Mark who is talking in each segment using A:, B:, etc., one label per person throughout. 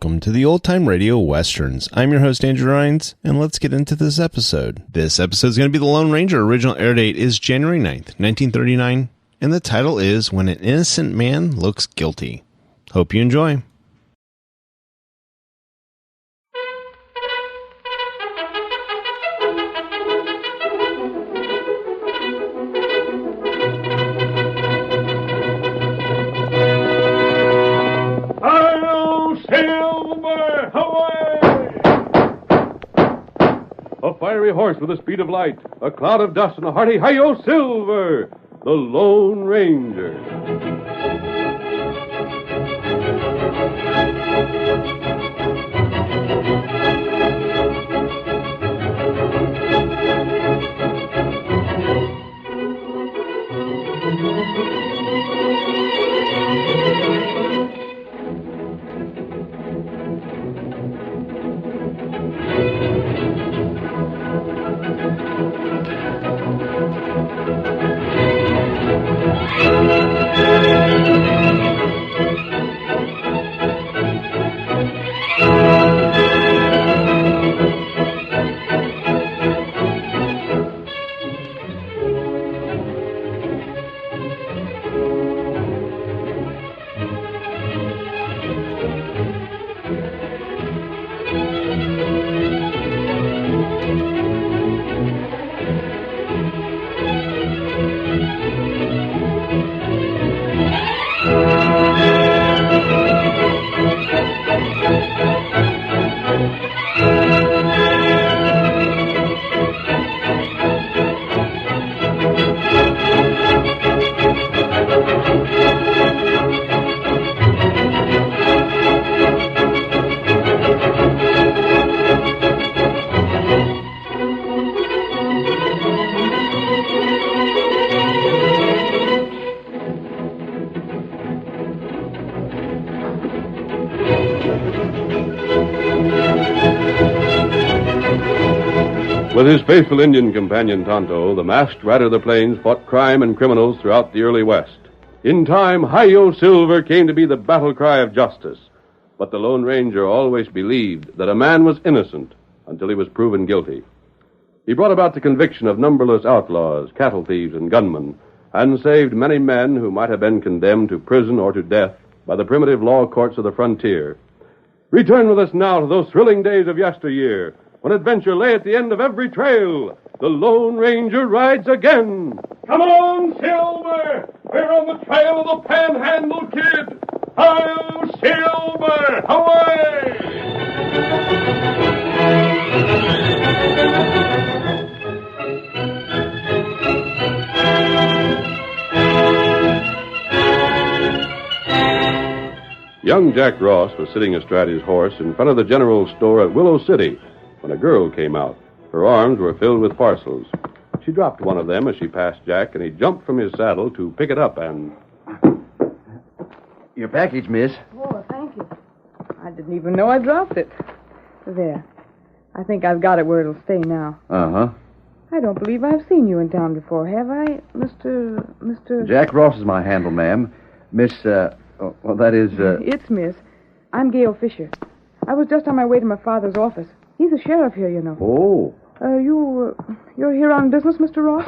A: Welcome to the Old Time Radio Westerns. I'm your host, Andrew Rines, and let's get into this episode. This episode is going to be The Lone Ranger. Original air date is January 9th, 1939, and the title is When an Innocent Man Looks Guilty. Hope you enjoy.
B: A fiery horse with the speed of light, a cloud of dust, and a hearty Hi-Yo Silver, the Lone Ranger. With his faithful Indian companion Tonto, the masked rider of the plains fought crime and criminals throughout the early West. In time, Hi-Yo Silver came to be the battle cry of justice. But the Lone Ranger always believed that a man was innocent until he was proven guilty. He brought about the conviction of numberless outlaws, cattle thieves, and gunmen, and saved many men who might have been condemned to prison or to death by the primitive law courts of the frontier. Return with us now to those thrilling days of yesteryear, when adventure lay at the end of every trail. The Lone Ranger rides again. Come on, Silver! We're on the trail of the Panhandle Kid. Hi-Yo, Silver! Away! Young Jack Ross was sitting astride his horse in front of the general store at Willow City when a girl came out. Her arms were filled with parcels. She dropped one of them as she passed Jack, and he jumped from his saddle to pick it up and...
C: Your package, miss.
D: Oh, thank you. I didn't even know I dropped it. There. I think I've got it where it'll stay now.
C: Uh-huh.
D: I don't believe I've seen you in town before, have I, Mr...
C: Jack Ross is my handle, ma'am. Miss, that is,
D: It's Miss. I'm Gail Fisher. I was just on my way to my father's office. He's a sheriff here, you know.
C: Oh.
D: You're here on business, Mr. Ross?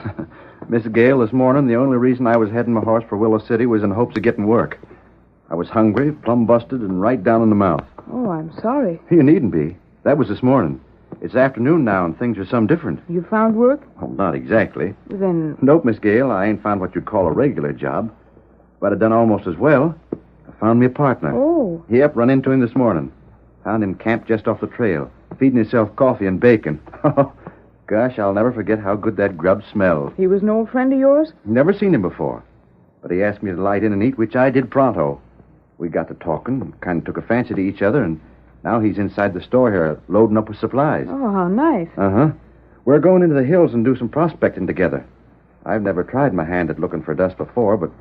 C: Miss Gail, this morning, the only reason I was heading my horse for Willow City was in hopes of getting work. I was hungry, plumb busted, and right down in the mouth.
D: Oh, I'm sorry.
C: You needn't be. That was this morning. It's afternoon now, and things are some different.
D: You found work?
C: Well, not exactly.
D: Then...
C: Nope, Miss Gail, I ain't found what you'd call a regular job. But I've done almost as well. I found me a partner.
D: Oh.
C: Yep, run into him this morning. Found him camped just off the trail, feeding himself coffee and bacon. Gosh, I'll never forget how good that grub smelled.
D: He was an old friend of yours?
C: Never seen him before. But he asked me to light in and eat, which I did pronto. We got to talking, kind of took a fancy to each other, and now he's inside the store here, loading up with supplies.
D: Oh, how nice.
C: Uh-huh. We're going into the hills and do some prospecting together. I've never tried my hand at looking for dust before, but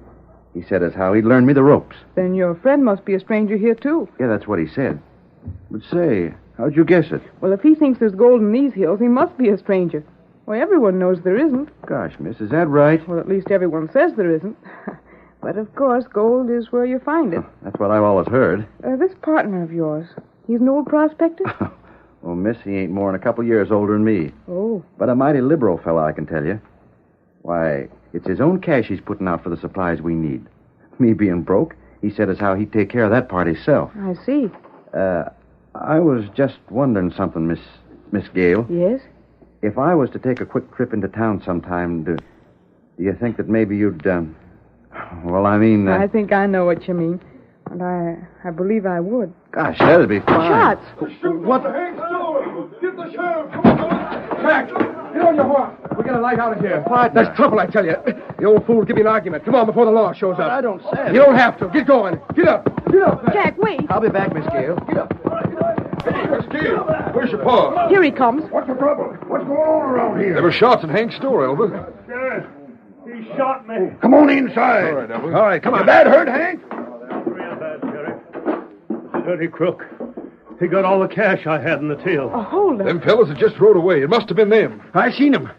C: he said as how he'd learn me the ropes.
D: Then your friend must be a stranger here, too.
C: Yeah, that's what he said. But say, how'd you guess it?
D: Well, if he thinks there's gold in these hills, he must be a stranger. Why, everyone knows there isn't.
C: Gosh, miss, is that right?
D: Well, at least everyone says there isn't. But, of course, gold is where you find it.
C: That's what I've always heard.
D: This partner of yours, He's an old prospector?
C: Well, miss, he ain't more than a couple years older than me.
D: Oh.
C: But a mighty liberal fella, I can tell you. Why, it's his own cash he's putting out for the supplies we need. Me being broke, he said as how he'd take care of that part himself.
D: I see.
C: I was just wondering something, Miss Gale.
D: Yes?
C: If I was to take a quick trip into town sometime, do you think that maybe you'd, well, I mean...
D: I think I know what you mean. And I believe I would.
C: Gosh, that'd be fine.
D: Shots!
E: What? Get the sheriff! Come on, Jack, get on your horse. We're going to light out of here.
C: Partner.
E: There's trouble, I tell you. The old fool give me an argument. Come on, before the law shows up.
C: I don't say it.
E: You don't have to. Get going. Get up. Get up.
D: Jack, wait.
C: I'll be back, Miss Gale.
E: Get up. Hey, Miss Gale, where's your pa?
D: Here he comes.
F: What's the trouble? What's going on around here?
E: There were shots in Hank's store, Elva.
F: Sheriff, he shot me. Come on inside.
E: All right, Elva.
F: All right, come on. You bad hurt, Hank?
G: Real bad, Sheriff. The dirty crook. He got all the cash I had in the till.
D: Oh, hold
E: Them
D: on.
E: fellas had just rode away. It must have been them.
F: I seen him.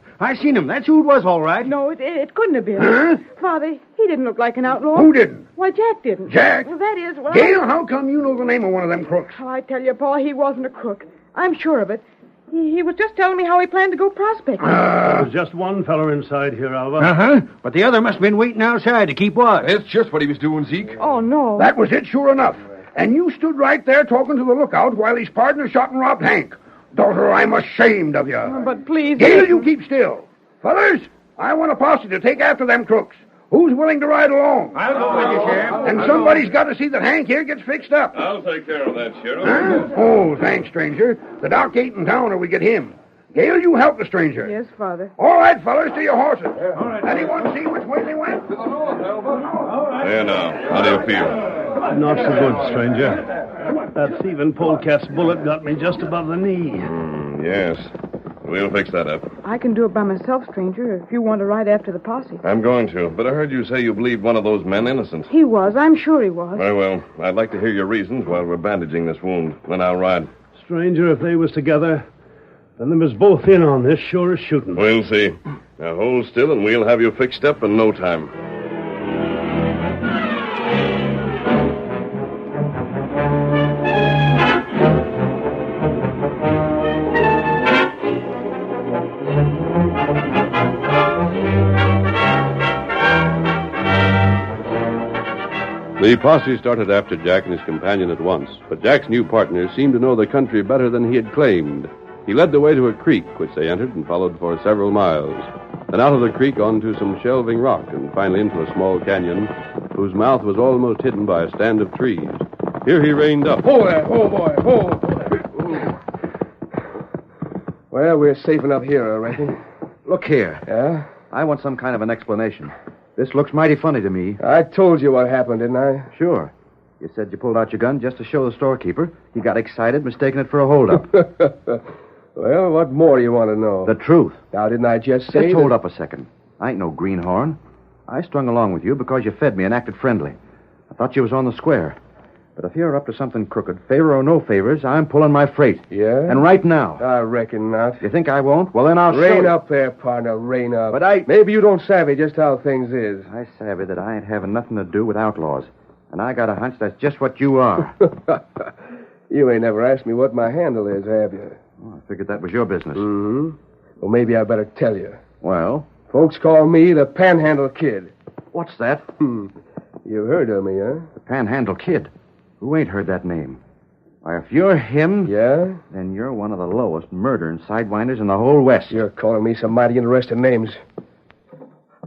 F: That's who it was, all right.
D: No, it couldn't have been.
F: Huh?
D: Father, he didn't look like an outlaw.
F: Who didn't?
D: Why, Jack didn't.
F: Jack?
D: Well, that is what
F: Gale, how come you know the name of one of them crooks?
D: Oh, I tell you, Paul, he wasn't a crook. I'm sure of it. He was just telling me how he planned to go prospecting.
G: There was just one fellow inside here, Alva.
F: Uh-huh. But the other must have been waiting outside to keep watch.
E: That's just what he was doing, Zeke.
D: Oh, no.
F: That was it, sure enough. And you stood right there talking to the lookout while his partner shot and robbed Hank. Daughter, I'm ashamed of you.
D: But please...
F: Gale, you keep still. Fellas, I want a posse to take after them crooks. Who's willing to ride along?
H: I'll go with you, Sheriff.
F: And somebody's got to see that Hank here gets fixed up.
B: I'll take care of that, Sheriff.
F: Huh? Oh, thanks, stranger. The doc ain't in town or we get him. Gale, you help the stranger.
D: Yes, Father.
F: All right, fellas, to your horses. Anyone see which way they went?
E: To the north, Elva.
B: There now. How do you feel?
G: Not so good, stranger. That thieving polecat's bullet got me just above the knee.
B: Yes. We'll fix that up.
D: I can do it by myself, stranger, if you want to ride after the posse.
B: I'm going to, but I heard you say you believed one of those men innocent.
D: He was. I'm sure he was.
B: Very well. I'd like to hear your reasons while we're bandaging this wound. Then I'll ride.
G: Stranger, if they was together, then they was both in on this, sure as shooting.
B: We'll see. Now hold still and we'll have you fixed up in no time. The posse started after Jack and his companion at once, but Jack's new partner seemed to know the country better than he had claimed. He led the way to a creek, which they entered and followed for several miles. Then out of the creek onto some shelving rock, and finally into a small canyon, whose mouth was almost hidden by a stand of trees. Here he reined up.
E: Hold there. Hold, boy. Hold. Well, we're safe enough here, I reckon.
C: Look here.
E: Yeah?
C: I want some kind of an explanation. This looks mighty funny to me.
E: I told you what happened, didn't I?
C: Sure. You said you pulled out your gun just to show the storekeeper. He got excited, mistaking it for a holdup.
E: Well, what more do you want to know?
C: The truth.
E: Now, didn't I just say
C: Just hold
E: that-
C: up a second. I ain't no greenhorn. I strung along with you because you fed me and acted friendly. I thought you was on the square. But if you're up to something crooked, favor or no favors, I'm pulling my freight.
E: Yeah?
C: And right now.
E: I reckon not.
C: You think I won't? Well, then I'll show
E: Rein
C: you.
E: up there, partner. Rein up.
C: But
E: Maybe you don't savvy just how things is.
C: I savvy that I ain't having nothing to do with outlaws. And I got a hunch that's just what you are.
E: You ain't never asked me what my handle is, have you?
C: Oh, I figured that was your business.
E: Mm-hmm. Well, maybe I better tell you.
C: Well,
E: Folks call me the Panhandle Kid.
C: what's that?
E: You heard of me, huh?
C: The Panhandle Kid. Who ain't heard that name? Why, if you're him,
E: Yeah?
C: then you're one of the lowest murdering sidewinders in the whole West.
E: You're calling me some mighty interesting names.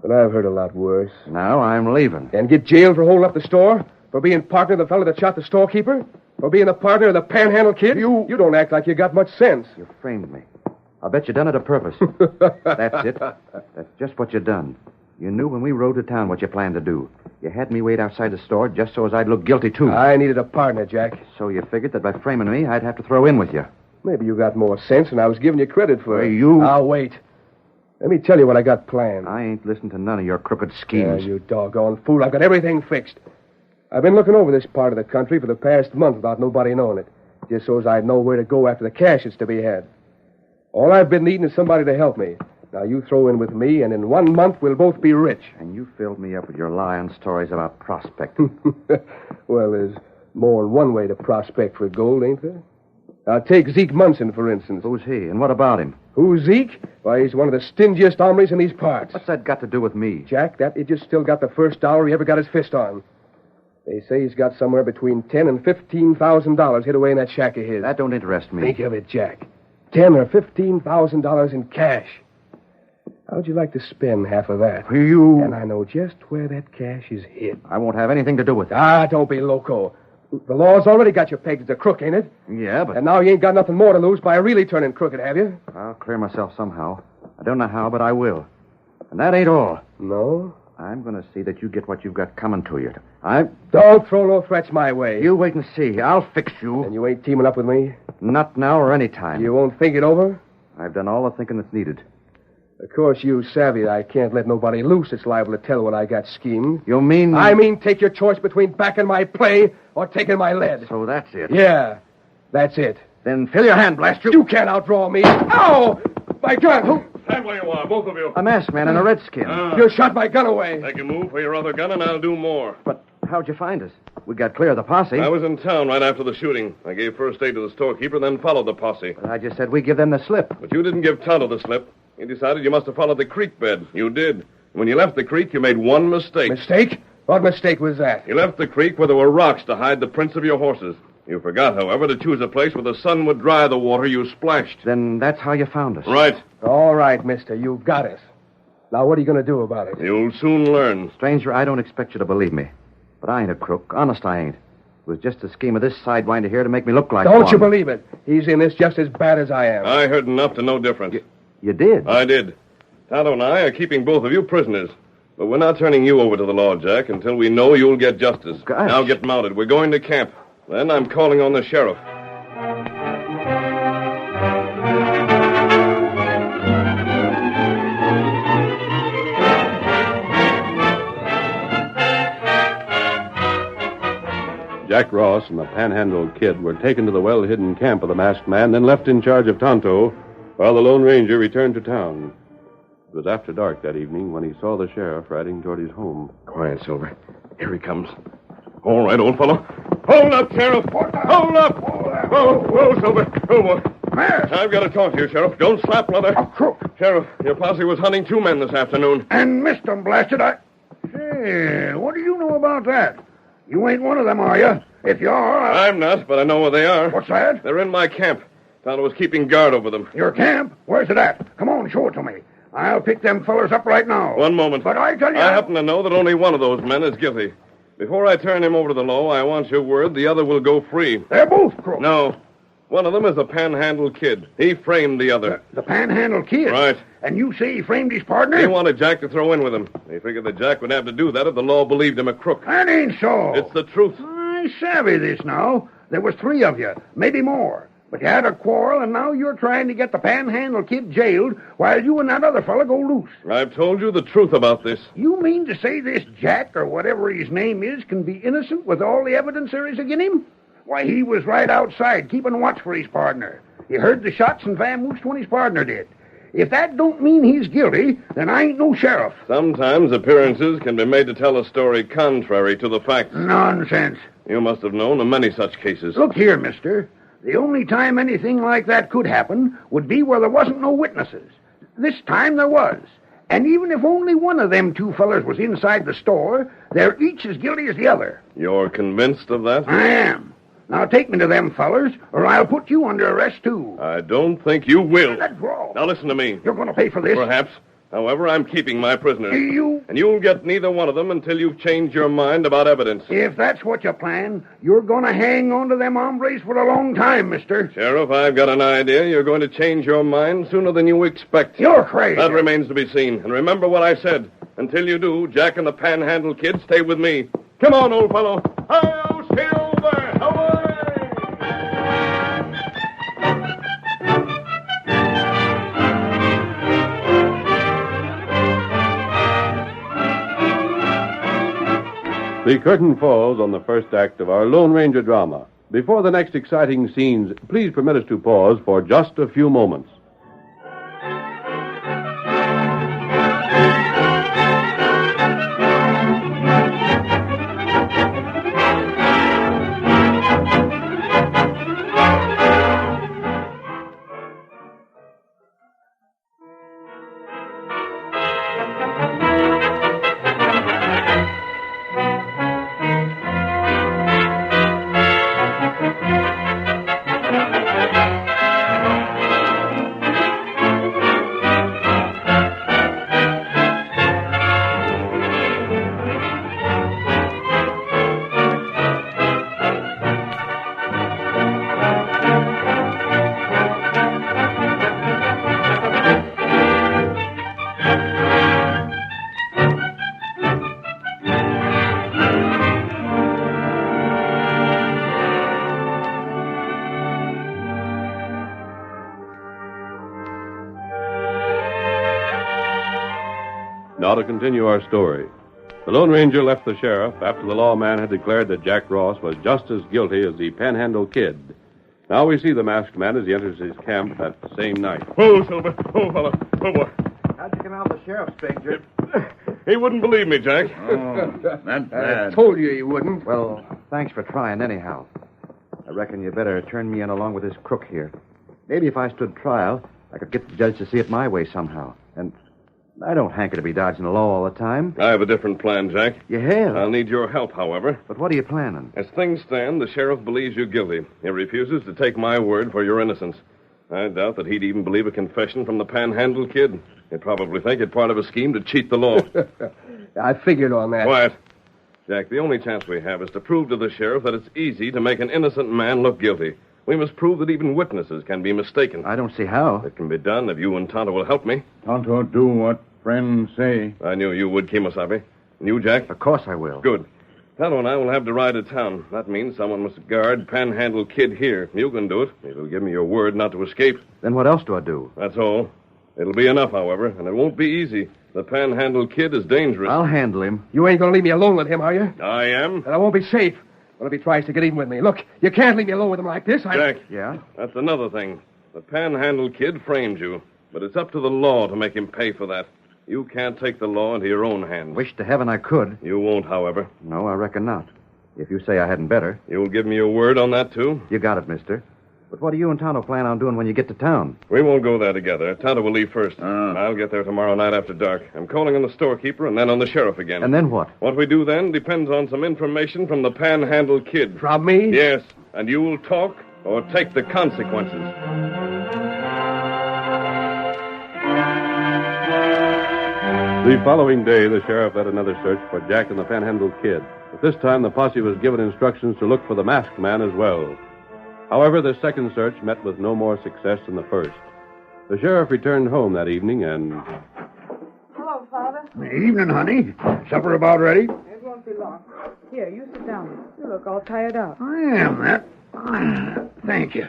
E: But I've heard a lot worse.
C: Now I'm leaving.
E: And get jailed for holding up the store? For being partner of the fellow that shot the storekeeper? For being the partner of the Panhandle Kid? You don't act like you got much sense.
C: You framed me. I'll bet you done it a purpose. That's it. That's just what you done. You knew when we rode to town what you planned to do. You had me wait outside the store just so as I'd look guilty, too.
E: I needed a partner, Jack.
C: So you figured that by framing me, I'd have to throw in with you.
E: Maybe you got more sense than I was giving you credit for.
C: Well, you-
E: I'll wait. Let me tell you what I got planned.
C: I ain't listening to none of your crooked
E: Yeah,
C: schemes.
E: you doggone fool. I've got everything fixed. I've been looking over this part of the country for the past month without nobody knowing it, just so as I'd know where to go after the cash that's to be had. All I've been needing is somebody to help me. Now, you throw in with me, and in 1 month, we'll both be rich.
C: And you filled me up with your lying stories about prospecting.
E: Well, there's more than one way to prospect for gold, ain't there? Now, take Zeke Munson, for instance.
C: Who's he, and what about him?
E: Who's Zeke? Why, he's one of the stingiest hombres in these parts.
C: What's that got to do with me?
E: Jack, that idiot's still got the first dollar he ever got his fist on. They say he's got somewhere between $10,000 and $15,000 hid away in that shack of his.
C: That don't interest me.
E: Think of it, Jack. $10,000 or $15,000 in cash. How'd you like to spend half of that?
C: You...
E: And I know just where that cash is hid.
C: I won't have anything to do with it.
E: Ah, don't be loco. The law's already got you pegged as a crook, ain't it?
C: Yeah, but...
E: And now you ain't got nothing more to lose by really turning crooked, have you?
C: I'll clear myself somehow. I don't know how, but I will. And that ain't all.
E: No?
C: I'm going to see that you get what you've got coming to you.
E: Don't throw no threats my way.
C: You wait and see. I'll fix you.
E: And you ain't teaming up with me?
C: Not now or any time.
E: You won't think it over?
C: I've done all the thinking that's needed.
E: Of course, you savvy I can't let nobody loose that's liable to tell what I got schemed.
C: You mean...
E: I mean take your choice between backing my play or taking my lead.
C: So that's it.
E: Yeah, that's it.
C: Then fill your hand, blast you.
E: You can't outdraw me. Ow! My gun! Who...
G: Stand where you are, both of you.
C: A masked man and a redskin.
E: You shot my gun away.
G: Take a move for your other gun, and I'll do more.
C: But how'd you find us? We got clear of the posse.
G: I was in town right after the shooting. I gave first aid to the storekeeper, then followed the posse.
C: I just said we give them the slip.
G: But you didn't give Tonto the slip. You decided you must have followed the creek bed. You did. When you left the creek, you made one mistake.
E: Mistake? What mistake was that?
G: You left the creek where there were rocks to hide the prints of your horses. You forgot, however, to choose a place where the sun would dry the water you splashed.
C: Then that's how you found us.
G: Right.
E: All right, mister. You got us. Now, what are you going to do about it?
G: You'll soon learn.
C: Stranger, I don't expect you to believe me. But I ain't a crook. Honest, I ain't. It was just a scheme of this sidewinder here to make me look like
E: Don't
C: one.
E: you believe it? He's in this just as bad as I am.
G: I heard enough to know different.
C: You did?
G: I did. Tonto and I are keeping both of you prisoners. But we're not turning you over to the law, Jack, until we know you'll get justice.
C: Gosh.
G: Now get mounted. We're going to camp. Then I'm calling on the sheriff.
B: Jack Ross and the Panhandle Kid were taken to the well-hidden camp of the masked man, then left in charge of Tonto, while the Lone Ranger returned to town. It was after dark that evening when he saw the sheriff riding toward his home.
G: Quiet, Silver. Here he comes. All right, old fellow. Hold up, Sheriff. Hold up. Whoa, Silver. Whoa.
F: Mask.
G: I've got to talk to you, Sheriff. Don't slap, brother.
F: A crook.
G: Sheriff, your posse was hunting 2 men this afternoon.
F: And missed them, blasted. Say, what do you know about that? You ain't one of them, are you? If you are,
G: I'm not, but I know where they are.
F: What's that?
G: They're in my camp. Tonto was keeping guard over them.
F: Your camp? Where's it at? Come on, show it to me. I'll pick them fellers up right now.
G: One moment.
F: But I tell you...
G: I happen to know that only one of those men is guilty. Before I turn him over to the law, I want your word the other will go free.
F: They're both crooks.
G: No. One of them is the Panhandle Kid. He framed the other.
F: The Panhandle Kid?
G: Right.
F: And you say he framed his partner?
G: He wanted Jack to throw in with him. He figured that Jack would have to do that if the law believed him a crook.
F: That ain't so.
G: It's the truth.
F: I savvy this now. There was 3 of you, maybe more. But you had a quarrel, and now you're trying to get the Panhandle Kid jailed while you and that other fella go loose.
G: I've told you the truth about this.
F: You mean to say this Jack, or whatever his name is, can be innocent with all the evidence there is against him? Why, he was right outside, keeping watch for his partner. He heard the shots and vamoosed when his partner did. If that don't mean he's guilty, then I ain't no sheriff.
G: Sometimes appearances can be made to tell a story contrary to the facts.
F: Nonsense.
G: You must have known of many such cases.
F: Look here, mister. The only time anything like that could happen would be where there wasn't no witnesses. This time there was. And even if only one of them 2 fellers was inside the store, they're each as guilty as the other.
G: You're convinced of that?
F: I am. Now take me to them fellers, or I'll put you under arrest, too.
G: I don't think you will.
F: Let's roll.
G: Now listen to me.
F: You're going to pay for this.
G: Perhaps. However, I'm keeping my prisoners.
F: You...
G: And you'll get neither one of them until you've changed your mind about evidence.
F: If that's what you plan, you're going to hang on to them hombres for a long time, mister.
G: Sheriff, I've got an idea. You're going to change your mind sooner than you expect.
F: You're crazy.
G: That remains to be seen. And remember what I said. Until you do, Jack and the Panhandle Kid stay with me. Come on, old fellow. Hi-yo, Silver! Away!
B: The curtain falls on the first act of our Lone Ranger drama. Before the next exciting scenes, please permit us to pause for just a few moments. Now to continue our story. The Lone Ranger left the sheriff after the lawman had declared that Jack Ross was just as guilty as the Panhandle Kid. Now we see the masked man as he enters his camp that same night.
G: Whoa, Silver. Whoa, fella. Whoa, boy.
C: How'd you come out with the sheriff, stranger?
G: He wouldn't believe me, Jack.
E: That's bad. I told you he wouldn't.
C: Well, thanks for trying anyhow. I reckon you better turn me in along with this crook here. Maybe if I stood trial, I could get the judge to see it my way somehow. And I don't hanker to be dodging the law all the time.
G: I have a different plan, Jack.
C: You have?
G: I'll need your help, however.
C: But what are you planning?
G: As things stand, the sheriff believes you guilty. He refuses to take my word for your innocence. I doubt that he'd even believe a confession from the Panhandle Kid. He'd probably think it part of a scheme to cheat the law.
E: I figured on that.
G: Quiet. Jack, the only chance we have is to prove to the sheriff that it's easy to make an innocent man look guilty. We must prove that even witnesses can be mistaken.
C: I don't see how.
G: It can be done if you and Tonto will help me.
H: Tonto do what friends say.
G: I knew you would, Kemosabe. And you, Jack?
C: Of course I will.
G: Good. Tonto and I will have to ride to town. That means someone must guard Panhandle Kid here. You can do it. You'll give me your word not to escape.
C: Then what else do I do?
G: That's all. It'll be enough, however, and it won't be easy. The Panhandle Kid is dangerous.
C: I'll handle him.
E: You ain't going to leave me alone with him, are you?
G: I am.
E: And I won't be safe. Well, if he tries to get even with me. Look, you can't leave me alone with him like this.
G: Jack.
C: Yeah?
G: That's another thing. The Panhandle Kid framed you, but it's up to the law to make him pay for that. You can't take the law into your own hands.
C: Wish to heaven I could.
G: You won't, however.
C: No, I reckon not. If you say I hadn't better.
G: You'll give me your word on that, too?
C: You got it, mister. But what do you and Tonto plan on doing when you get to town?
G: We won't go there together. Tonto will leave first. I'll get there tomorrow night after dark. I'm calling on the storekeeper and then on the sheriff again.
C: And then what?
G: What we do then depends on some information from the Panhandle Kid.
E: From me?
G: Yes, and you will talk or take the consequences.
B: The following day, the sheriff led another search for Jack and the Panhandle Kid. But this time, the posse was given instructions to look for the masked man as well. However, the second search met with no more success than the first. The sheriff returned home that evening and...
D: Hello, Father.
F: Evening, honey. Supper about ready?
D: It won't be long. Here, you sit down. You look all tired out.
F: I am that. Thank you.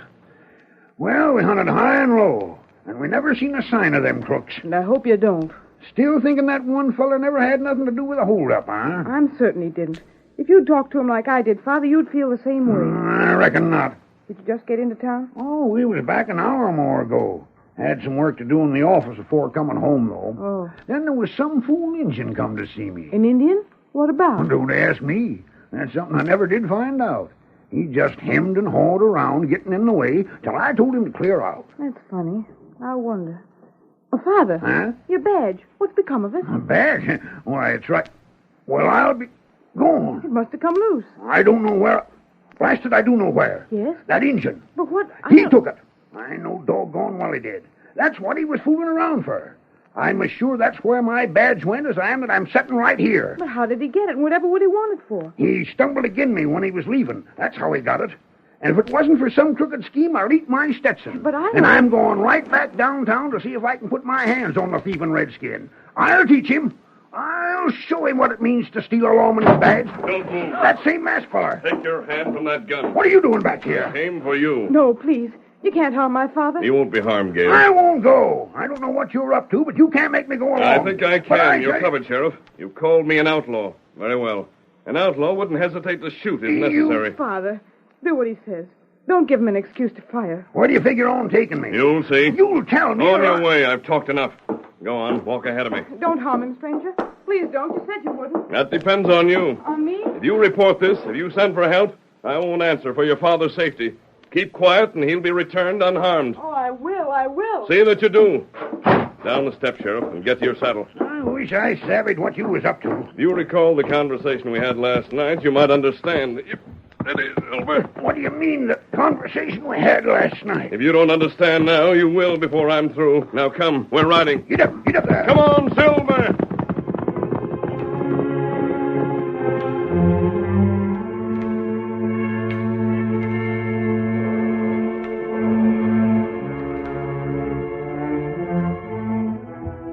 F: Well, we hunted high and low, and we never seen a sign of them crooks.
D: And I hope you don't.
F: Still thinking that one feller never had nothing to do with the holdup, huh?
D: I'm certain he didn't. If you'd talked to him like I did, Father, you'd feel the same way.
F: I reckon not.
D: Did you just get into town?
F: Oh, we was back an hour or more ago. Had some work to do in the office before coming home, though.
D: Oh.
F: Then there was some fool Indian come to see me.
D: An Indian? What about?
F: Don't ask me. That's something I never did find out. He just hemmed and hawed around, getting in the way, till I told him to clear out.
D: That's funny. I wonder. Oh, Father.
F: Huh?
D: Your badge. What's become of it?
F: A badge? Why, it's right. Well, I'll be gone.
D: It must have come loose.
F: I don't know where. Blasted, I do know where.
D: Yes?
F: That Injun.
D: But what?
F: He took it. I know doggone well he did. That's what he was fooling around for. I'm as sure that's where my badge went as I am that I'm sitting right here.
D: But how did he get it, and whatever would he want it for?
F: He stumbled again me when he was leaving. That's how he got it. And if it wasn't for some crooked scheme, I'd eat my Stetson.
D: But I...
F: And I'm going right back downtown to see if I can put my hands on the thieving redskin. I'll teach him. I'll show him what it means to steal a lawman's badge.
G: Don't move.
F: That same mask feller.
G: Take your hand from that gun.
F: What are you doing back here?
G: Aim for you.
D: No, please. You can't harm my father.
G: You won't be harmed, Gail.
F: I won't go. I don't know what you're up to, but you can't make me go along.
G: I think I
F: But
G: can. You're
F: say-
G: covered, Sheriff. You called me an outlaw. Very well. An outlaw wouldn't hesitate to shoot if necessary.
D: Father, do what he says. Don't give him an excuse to fire.
F: Where do you figure on taking me?
G: You'll see.
F: You'll tell me.
G: On
F: or
G: your
F: I-
G: way. I've talked enough. Go on. Walk ahead of me.
D: Don't harm him, stranger. Please don't. You said you wouldn't.
G: That depends on you.
D: On me?
G: If you report this, if you send for help, I won't answer for your father's safety. Keep quiet, and he'll be returned unharmed.
D: Oh, I will. I will.
G: See that you do. Down the step, Sheriff, and get to your saddle.
F: I wish I savvied what you was up to.
G: If you recall the conversation we had last night, you might understand. That is, Silver.
F: What do you mean, the conversation we had last night?
G: If you don't understand now, you will before I'm through. Now come, we're riding.
F: Get up there.
G: Come on, Silver!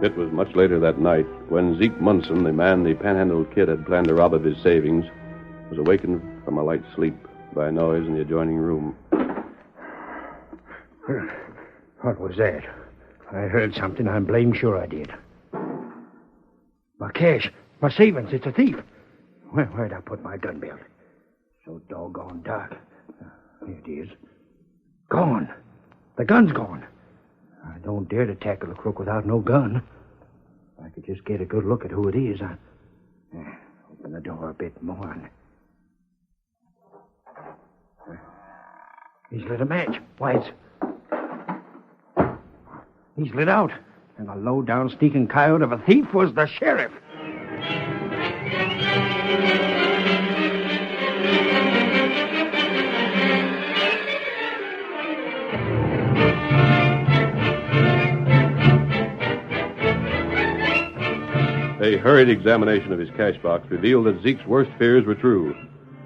B: It was much later that night when Zeke Munson, the man the Panhandle Kid had planned to rob of his savings, was awakened from a light sleep by a noise in the adjoining room.
I: What was that? I heard something. I'm blamed sure I did.
F: cash. My savings. It's a thief. Where'd I put my gun belt? So doggone dark. Here it is. Gone. The gun's gone. I don't dare to tackle the crook without no gun. If I could just get a good look at who it is, open the door a bit more. He's lit a match. Why, he's lit out. And the low-down sneaking coyote of a thief was the sheriff.
B: A hurried examination of his cash box revealed that Zeke's worst fears were true.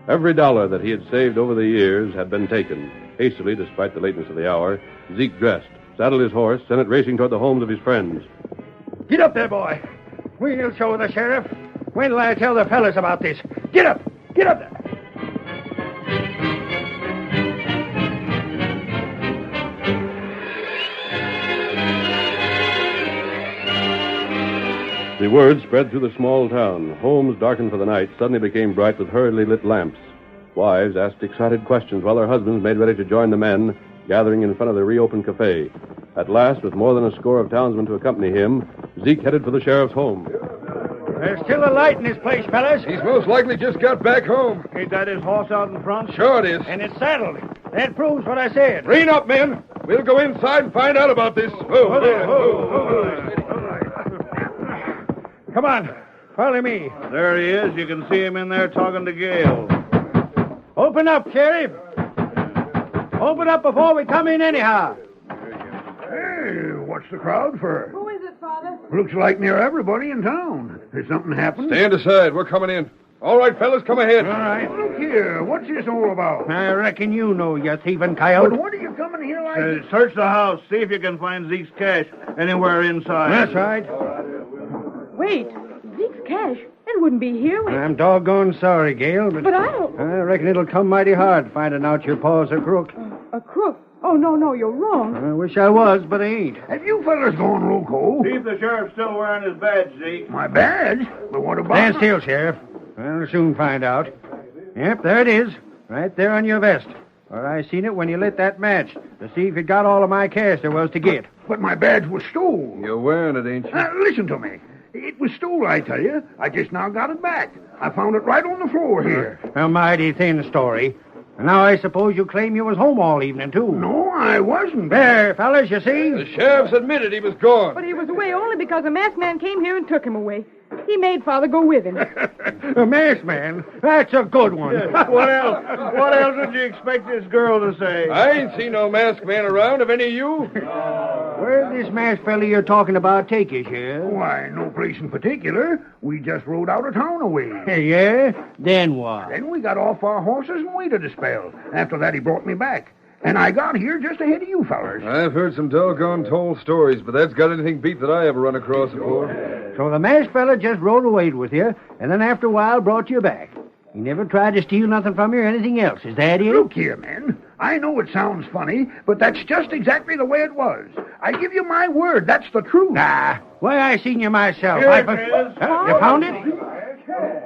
B: Every dollar that he had saved over the years had been taken. Hastily, despite the lateness of the hour, Zeke dressed, saddled his horse, sent it racing toward the homes of his friends.
F: Get up there, boy. We'll show the sheriff. When will I tell the fellas about this? Get up! Get up there!
B: The word spread through the small town. Homes darkened for the night suddenly became bright with hurriedly lit lamps. Wives asked excited questions while their husbands made ready to join the men gathering in front of the reopened cafe. At last, with more than a score of townsmen to accompany him, Zeke headed for the sheriff's home.
F: There's still a light in this place, fellas.
E: He's most likely just got back home.
F: Ain't that his horse out in front?
E: Sure it is.
F: And it's saddled. That proves what I said.
E: Rein up, men. We'll go inside and find out about this.
F: Come on. Follow me.
H: There he is. You can see him in there talking to Gale.
F: Open up, Sheriff. Open up before we come in anyhow.
I: Hey, what's the crowd for?
D: Who is it, Father?
I: Looks like near everybody in town. Has something happened?
E: Stand aside. We're coming in. All right, fellas, come ahead.
F: All right.
I: Look here. What's this all about?
F: I reckon you know, you thieving coyote.
I: But what are you coming here like this?
H: Search the house. See if you can find Zeke's cash anywhere inside.
F: That's right.
D: Wait, Zeke's cash. It wouldn't be here.
F: I'm doggone sorry, Gale,
D: But I don't...
F: I reckon it'll come mighty hard finding out your paw's a crook.
D: A crook? Oh, no, you're wrong.
F: I wish I was, but I ain't.
I: Have you fellas gone loco?
H: See if the sheriff's still wearing his badge, Zeke.
I: My badge? But what about...
F: Stand still, Sheriff. I'll soon find out. Yep, there it is. Right there on your vest. Or I seen it when you lit that match to see if it got all of my cash there was to get.
I: But my badge was stole.
E: You're wearing it, ain't you?
I: Listen to me. It was stole, I tell you. I just now got it back. I found it right on the floor here.
F: A mighty thin story. And now I suppose you claim you was home all evening, too.
I: No, I wasn't.
F: There, fellas, you see?
E: The sheriff's admitted he was gone.
D: But he was away only because a masked man came here and took him away. He made Father go with him.
F: A masked man? That's a good one.
H: What else? What else would you expect this girl to say?
E: I ain't seen no masked man around. Have any of you?
F: Where'd this masked fella you're talking about take you, Sheriff?
I: Why, no place in particular. We just rode out of town away.
F: Yeah? Then what?
I: Then we got off our horses and waited a spell. After that, he brought me back. And I got here just ahead of you fellers.
E: I've heard some doggone told stories, but that's got anything beat that I ever run across before.
F: So the masked fella just rode away with you, and then after a while brought you back. He never tried to steal nothing from you or anything else. Is that it?
I: Look here, men. I know it sounds funny, but that's just exactly the way it was. I give you my word, that's the truth.
F: Nah. Why, I seen you myself.
H: Here it
F: Huh?
H: is.
F: You found it?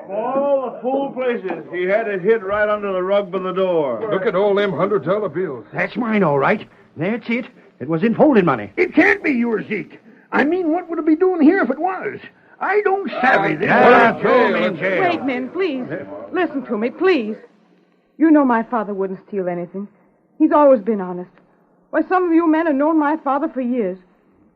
H: All the fool places. He had it hid right under the rug by the door.
E: Look at all them $100 bills.
F: That's mine, all right. That's it. It was in folding money.
I: It can't be yours, Zeke. I mean, what would it be doing here if it was? I don't savvy this.
F: Throw him in jail.
D: Wait, men, please. Listen to me, please. You know my father wouldn't steal anything. He's always been honest. Why, some of you men have known my father for years.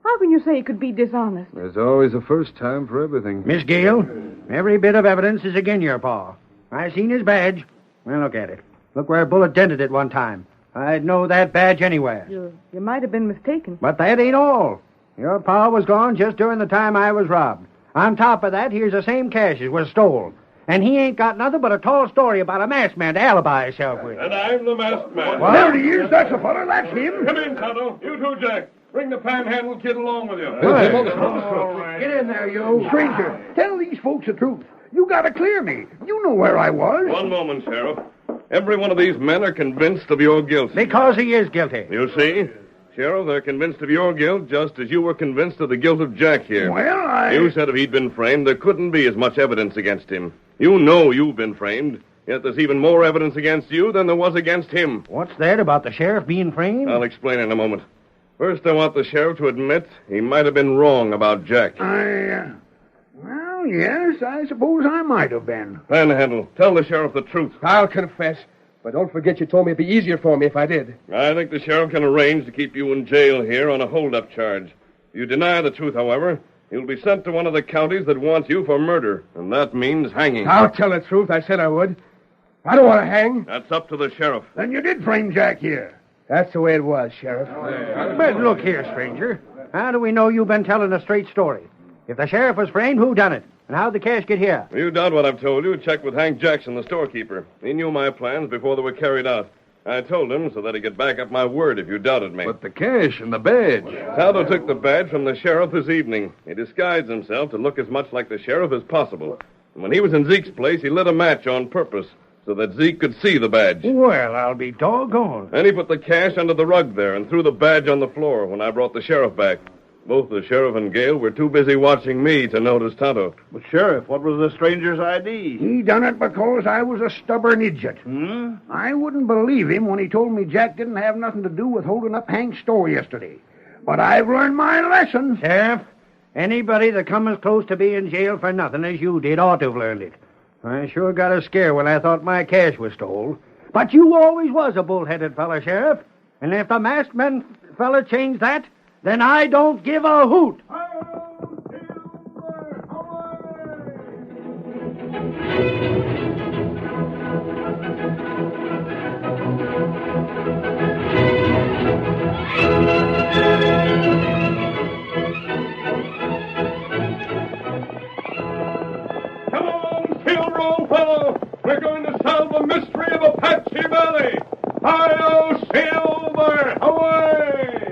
D: How can you say he could be dishonest?
E: There's always a first time for everything.
F: Miss Gale, every bit of evidence is again your pa. I seen his badge. Well, look at it. Look where a bullet dented it one time. I'd know that badge anywhere.
D: You might have been mistaken.
F: But that ain't all. Your pa was gone just during the time I was robbed. On top of that, here's the same cash as was stole. And he ain't got nothing but a tall story about a masked man to alibi himself with.
G: And I'm the masked man.
F: What?
I: There he is. That's the fella. That's him.
G: Come in, Tonto. You too, Jack. Bring the panhandle kid along with you.
F: All right.
I: Get in there, you. Stranger, tell these folks the truth. You gotta clear me. You know where I was.
G: One moment, Sheriff. Every one of these men are convinced of your guilt.
F: Because he is guilty.
G: You see? Sheriff, they're convinced of your guilt just as you were convinced of the guilt of Jack here.
F: Well,
G: You said if he'd been framed, there couldn't be as much evidence against him. You know you've been framed, yet there's even more evidence against you than there was against him.
J: What's that about the sheriff being framed?
G: I'll explain in a moment. First, I want the sheriff to admit he might have been wrong about Jack.
F: Well, yes, I suppose I might have been.
G: Panhandle, tell the sheriff the truth.
E: I'll confess. But don't forget you told me it'd be easier for me if I did.
G: I think the sheriff can arrange to keep you in jail here on a hold-up charge. If you deny the truth, however, you'll be sent to one of the counties that wants you for murder, and that means hanging.
E: I'll tell the truth. I said I would. I don't want to hang.
G: That's up to the sheriff.
F: Then you did frame Jack here.
E: That's the way it was, Sheriff.
J: But look here, stranger. How do we know you've been telling a straight story? If the sheriff was framed, who done it? And how'd the cash get here?
G: You doubt what I've told you. Check with Hank Jackson, the storekeeper. He knew my plans before they were carried out. I told him so that he could back up my word if you doubted me.
K: But the cash and the badge.
G: Taldo took the badge from the sheriff this evening. He disguised himself to look as much like the sheriff as possible. And when he was in Zeke's place, he lit a match on purpose so that Zeke could see the badge.
J: Well, I'll be doggone.
G: And he put the cash under the rug there and threw the badge on the floor when I brought the sheriff back. Both the sheriff and Gale were too busy watching me to notice Tonto.
H: But, Sheriff, what was the stranger's ID?
F: He done it because I was a stubborn idiot. I wouldn't believe him when he told me Jack didn't have nothing to do with holding up Hank's store yesterday. But I've learned my lesson.
J: Sheriff, anybody that come as close to being in jail for nothing as you did ought to have learned it. I sure got a scare when I thought my cash was stole. But you always was a bull-headed fella, Sheriff. And if the masked man fella changed that, then I don't give a hoot.
G: Come on, Silver, old fellow! We're going to solve the mystery of Apache Valley! Hi-yo, Silver! Away!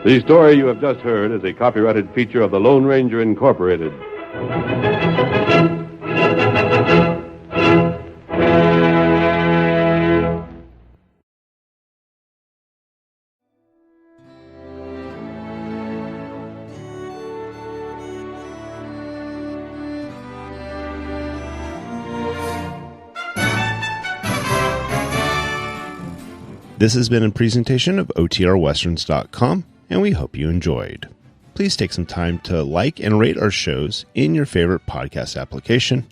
B: The story you have just heard is a copyrighted feature of the Lone Ranger Incorporated.
A: This has been a presentation of OTRWesterns.com, and we hope you enjoyed. Please take some time to like and rate our shows in your favorite podcast application.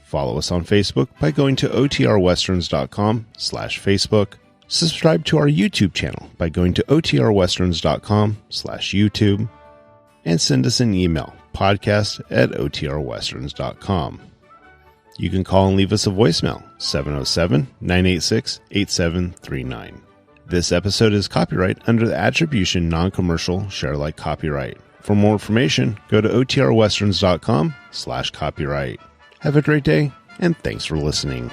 A: Follow us on Facebook by going to OTRWesterns.com/Facebook. Subscribe to our YouTube channel by going to OTRWesterns.com/YouTube. And send us an email, podcast@OTRWesterns.com. You can call and leave us a voicemail, 707-986-8739. This episode is copyright under the Attribution Non-Commercial Share Alike copyright For more information, go to otrwesterns.com/copyright. Have a great day, and thanks for listening.